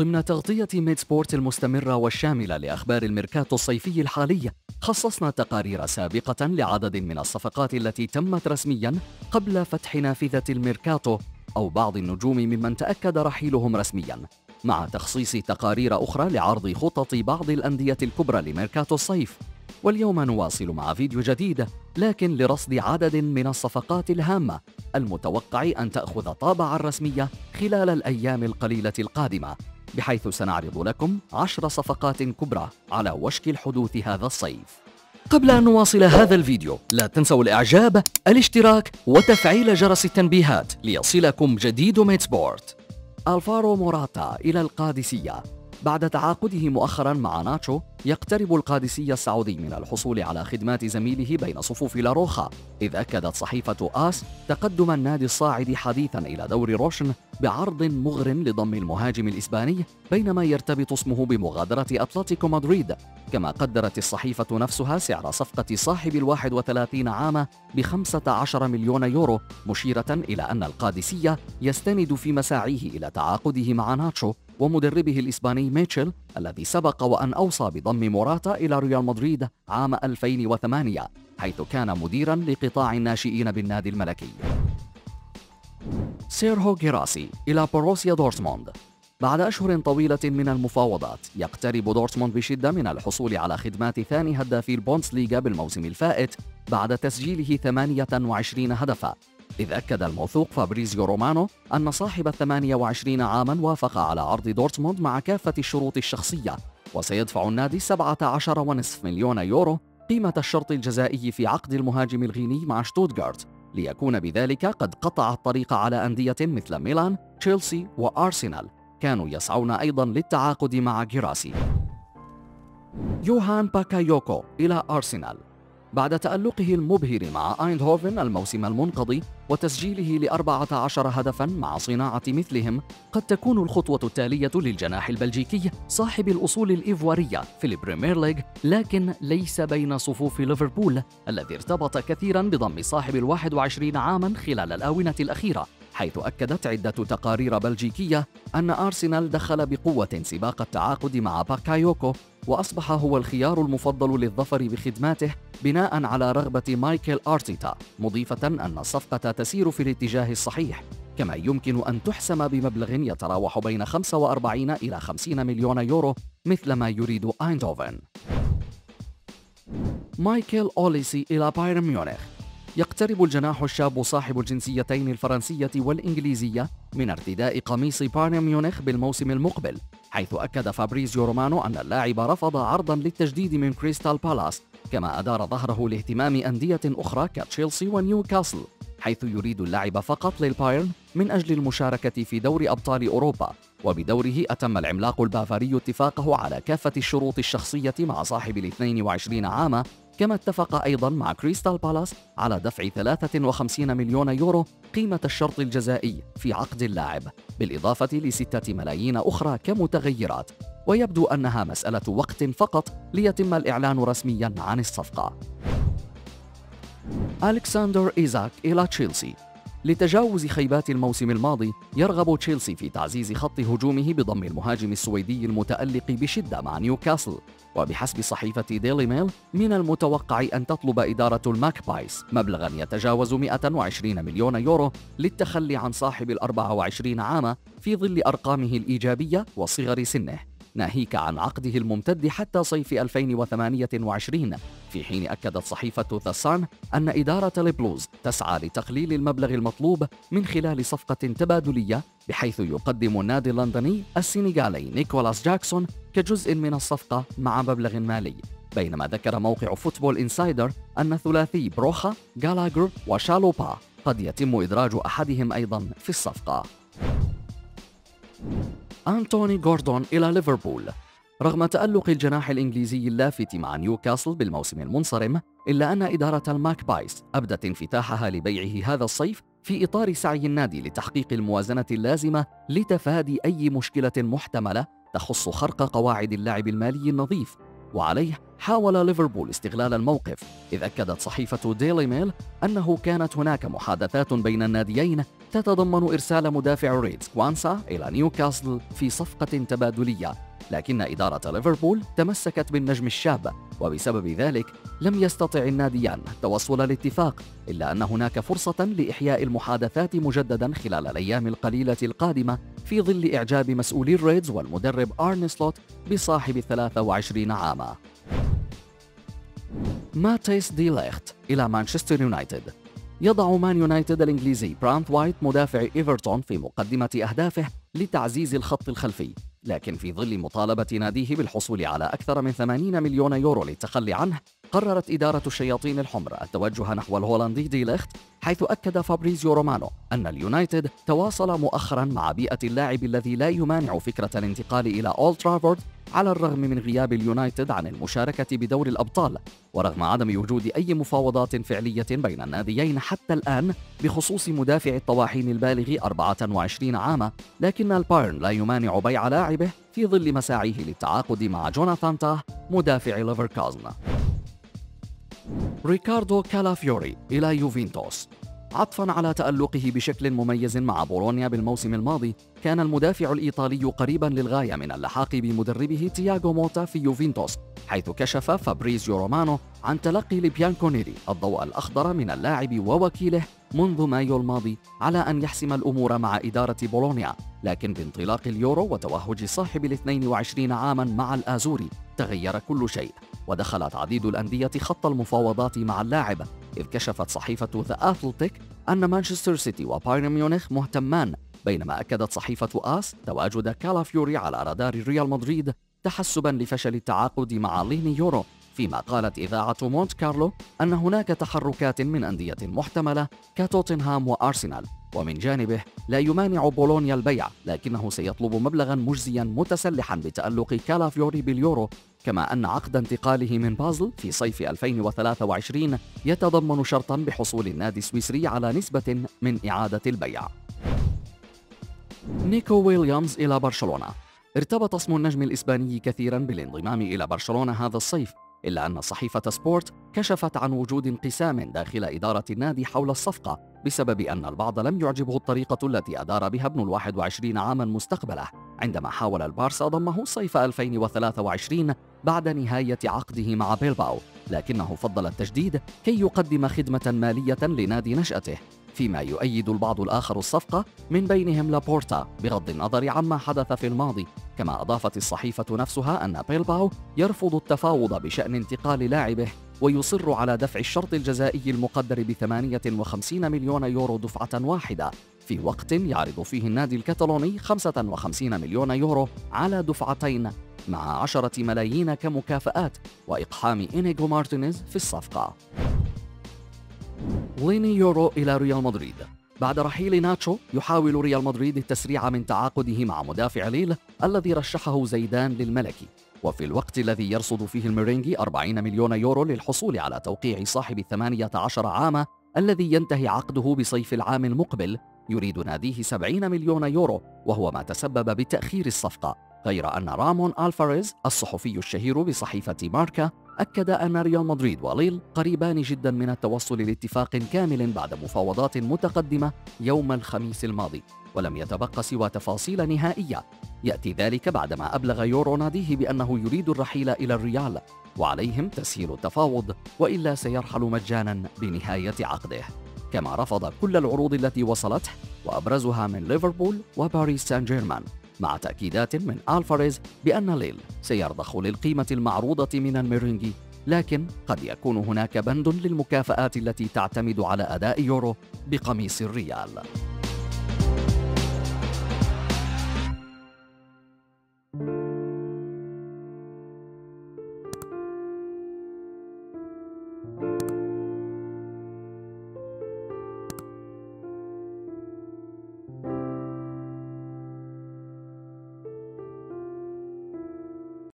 ضمن تغطية ميد سبورت المستمرة والشاملة لأخبار الميركاتو الصيفي الحالي، خصصنا تقارير سابقة لعدد من الصفقات التي تمت رسمياً قبل فتح نافذة الميركاتو أو بعض النجوم ممن تأكد رحيلهم رسمياً، مع تخصيص تقارير أخرى لعرض خطط بعض الأندية الكبرى لميركاتو الصيف. واليوم نواصل مع فيديو جديد لكن لرصد عدد من الصفقات الهامة المتوقع أن تأخذ طابعاً رسميا خلال الأيام القليلة القادمة، بحيث سنعرض لكم 10 صفقات كبرى على وشك الحدوث هذا الصيف. قبل أن نواصل هذا الفيديو لا تنسوا الإعجاب، الاشتراك وتفعيل جرس التنبيهات ليصلكم جديد ميد سبورت. ألفارو موراتا إلى القادسية. بعد تعاقده مؤخرا مع ناتشو، يقترب القادسية السعودي من الحصول على خدمات زميله بين صفوف لاروخا، إذ أكدت صحيفة آس تقدم النادي الصاعد حديثا إلى دوري روشن بعرض مغر لضم المهاجم الإسباني، بينما يرتبط اسمه بمغادرة أتلتيكو مدريد. كما قدرت الصحيفة نفسها سعر صفقة صاحب 31 عام ب15 مليون يورو، مشيرة إلى أن القادسية يستند في مساعيه إلى تعاقده مع ناتشو ومدربه الإسباني ميتشل، الذي سبق وأن أوصى بضم موراتا إلى ريال مدريد عام 2008، حيث كان مديرا لقطاع الناشئين بالنادي الملكي. سيرهو جيراسي إلى بوروسيا دورتموند. بعد أشهر طويلة من المفاوضات، يقترب دورتموند بشدة من الحصول على خدمات ثاني هدافي البوندسليغا بالموسم الفائت بعد تسجيله 28 هدفا، إذ أكد الموثوق فابريزيو رومانو أن صاحب 28 عاما وافق على عرض دورتموند مع كافة الشروط الشخصية، وسيدفع النادي 17.5 مليون يورو قيمة الشرط الجزائي في عقد المهاجم الغيني مع شتوتغارت، ليكون بذلك قد قطع الطريق على أندية مثل ميلان، تشيلسي وأرسنال كانوا يسعون أيضا للتعاقد مع جيراسي. يوهان باكايوكو إلى أرسنال. بعد تألقه المبهر مع أيندهوفن الموسم المنقضي وتسجيله ل14 هدفاً مع صناعة مثلهم، قد تكون الخطوة التالية للجناح البلجيكي صاحب الأصول الإيفوارية في البريمير ليج، لكن ليس بين صفوف ليفربول الذي ارتبط كثيراً بضم صاحب 21 عاماً خلال الآونة الأخيرة، حيث أكدت عدة تقارير بلجيكية أن أرسنال دخل بقوة سباق التعاقد مع باكايوكو، وأصبح هو الخيار المفضل للظفر بخدماته بناء على رغبة مايكل أرتيتا، مضيفة أن الصفقة تسير في الاتجاه الصحيح، كما يمكن أن تحسم بمبلغ يتراوح بين 45 إلى 50 مليون يورو مثل ما يريد أيندهوفن. مايكل أوليسي إلى بايرن ميونخ. يقترب الجناح الشاب صاحب الجنسيتين الفرنسية والإنجليزية من ارتداء قميص بايرن ميونخ بالموسم المقبل، حيث أكد فابريزيو رومانو أن اللاعب رفض عرضا للتجديد من كريستال بالاس، كما أدار ظهره لاهتمام أندية أخرى كتشيلسي ونيوكاسل، حيث يريد اللعب فقط للبايرن من أجل المشاركة في دوري أبطال أوروبا. وبدوره أتم العملاق البافاري اتفاقه على كافة الشروط الشخصية مع صاحب 22 عاما، كما اتفق أيضا مع كريستال بالاس على دفع 53 مليون يورو قيمة الشرط الجزائي في عقد اللاعب، بالإضافة ل6 ملايين أخرى كمتغيرات، ويبدو أنها مسألة وقت فقط ليتم الإعلان رسميا عن الصفقة. ألكسندر إيزاك إلى تشيلسي. لتجاوز خيبات الموسم الماضي، يرغب تشيلسي في تعزيز خط هجومه بضم المهاجم السويدي المتألق بشدة مع نيوكاسل، وبحسب صحيفة ديلي ميل من المتوقع أن تطلب إدارة الماكبايز مبلغا يتجاوز 120 مليون يورو للتخلي عن صاحب 24 عاما في ظل أرقامه الإيجابية وصغر سنه، ناهيك عن عقده الممتد حتى صيف 2028، في حين أكدت صحيفة ذا سان أن إدارة البلوز تسعى لتقليل المبلغ المطلوب من خلال صفقة تبادلية، بحيث يقدم النادي اللندني السنغالي نيكولاس جاكسون كجزء من الصفقة مع مبلغ مالي، بينما ذكر موقع فوتبول إنسايدر أن ثلاثي بروخا، غالاغر وشالوبا قد يتم إدراج أحدهم أيضا في الصفقة. أنتوني غوردون إلى ليفربول. رغم تألق الجناح الإنجليزي اللافت مع نيوكاسل بالموسم المنصرم، إلا أن إدارة الماكبايز أبدت انفتاحها لبيعه هذا الصيف في إطار سعي النادي لتحقيق الموازنة اللازمة لتفادي أي مشكلة محتملة تخص خرق قواعد اللعب المالي النظيف، وعليه حاول ليفربول استغلال الموقف، إذ أكدت صحيفة ديلي ميل أنه كانت هناك محادثات بين الناديين تتضمن إرسال مدافع ريدز كوانسا إلى نيوكاسل في صفقة تبادلية، لكن إدارة ليفربول تمسكت بالنجم الشاب، وبسبب ذلك لم يستطع الناديان توصل لاتفاق، إلا أن هناك فرصة لإحياء المحادثات مجددا خلال الأيام القليلة القادمة في ظل إعجاب مسؤولي الريدز والمدرب آرن سلوت بصاحب 23 عاما. ماتيس دي ليخت إلى مانشستر يونايتد. يضع مان يونايتد الإنجليزي برانت وايت مدافع إيفرتون في مقدمة أهدافه لتعزيز الخط الخلفي، لكن في ظل مطالبة ناديه بالحصول على أكثر من 80 مليون يورو للتخلي عنه، قررت إدارة الشياطين الحمر التوجه نحو الهولندي دي ليخت، حيث أكد فابريزيو رومانو أن اليونايتد تواصل مؤخرا مع بيئة اللاعب الذي لا يمانع فكرة الانتقال إلى أولد ترافورد على الرغم من غياب اليونايتد عن المشاركة بدور الأبطال، ورغم عدم وجود أي مفاوضات فعلية بين الناديين حتى الآن بخصوص مدافع الطواحين البالغ 24 عاما، لكن البايرن لا يمانع بيع لاعبه في ظل مساعيه للتعاقد مع جوناثان تاه مدافع ليفركوزن. ريكاردو كالافيوري إلى يوفنتوس. عطفاً على تألقه بشكل مميز مع بولونيا بالموسم الماضي، كان المدافع الإيطالي قريباً للغاية من اللحاق بمدربه تياغو موتا في يوفنتوس، حيث كشف فابريزيو رومانو عن تلقي لبيانكونيري الضوء الأخضر من اللاعب ووكيله منذ مايو الماضي على أن يحسم الأمور مع إدارة بولونيا، لكن بانطلاق اليورو وتوهج صاحب 22 عاماً مع الآزوري تغير كل شيء، ودخلت عديد الأندية خط المفاوضات مع اللاعب، إذ كشفت صحيفة ذا أثلتيك أن مانشستر سيتي وبايرن ميونخ مهتمان، بينما أكدت صحيفة آس تواجد كالافيوري على رادار ريال مدريد تحسباً لفشل التعاقد مع ليني يورو، فيما قالت إذاعة مونت كارلو أن هناك تحركات من أندية محتملة كتوتنهام وأرسنال، ومن جانبه لا يمانع بولونيا البيع، لكنه سيطلب مبلغاً مجزياً متسلحاً بتألق كالافيوري باليورو، كما أن عقد انتقاله من بازل في صيف 2023 يتضمن شرطاً بحصول النادي السويسري على نسبة من إعادة البيع. نيكو ويليامز إلى برشلونة. ارتبط اسم النجم الإسباني كثيراً بالانضمام إلى برشلونة هذا الصيف، إلا أن صحيفة سبورت كشفت عن وجود انقسام داخل إدارة النادي حول الصفقة، بسبب أن البعض لم يعجبه الطريقة التي أدار بها ابن 21 عاماً مستقبله، عندما حاول البارسا ضمه صيف 2023 بعد نهاية عقده مع بيلباو، لكنه فضل التجديد كي يقدم خدمة مالية لنادي نشأته، فيما يؤيد البعض الآخر الصفقة من بينهم لابورتا بغض النظر عما حدث في الماضي. كما أضافت الصحيفة نفسها أن بيلباو يرفض التفاوض بشأن انتقال لاعبه، ويصر على دفع الشرط الجزائي المقدر ب58 مليون يورو دفعة واحدة، في وقت يعرض فيه النادي الكتالوني 55 مليون يورو على دفعتين مع 10 ملايين كمكافآت، وإقحام إنيغو مارتينيز في الصفقة. ليني يورو إلى ريال مدريد. بعد رحيل ناتشو يحاول ريال مدريد التسريع من تعاقده مع مدافع ليل الذي رشحه زيدان للملكي، وفي الوقت الذي يرصد فيه الميرينجي 40 مليون يورو للحصول على توقيع صاحب 18 عاما الذي ينتهي عقده بصيف العام المقبل، يريد ناديه 70 مليون يورو، وهو ما تسبب بتأخير الصفقة، غير أن رامون ألفاريز الصحفي الشهير بصحيفة ماركا أكد أن ريال مدريد وليل قريبان جدا من التوصل لاتفاق كامل بعد مفاوضات متقدمة يوم الخميس الماضي، ولم يتبقى سوى تفاصيل نهائية، يأتي ذلك بعدما أبلغ يورو ناديه بأنه يريد الرحيل إلى الريال، وعليهم تسهيل التفاوض وإلا سيرحل مجانا بنهاية عقده، كما رفض كل العروض التي وصلته وأبرزها من ليفربول وباريس سان جيرمان، مع تأكيدات من ألفاريز بأن ليل سيرضخ للقيمة المعروضة من الميرينجي، لكن قد يكون هناك بند للمكافآت التي تعتمد على أداء يورو بقميص الريال.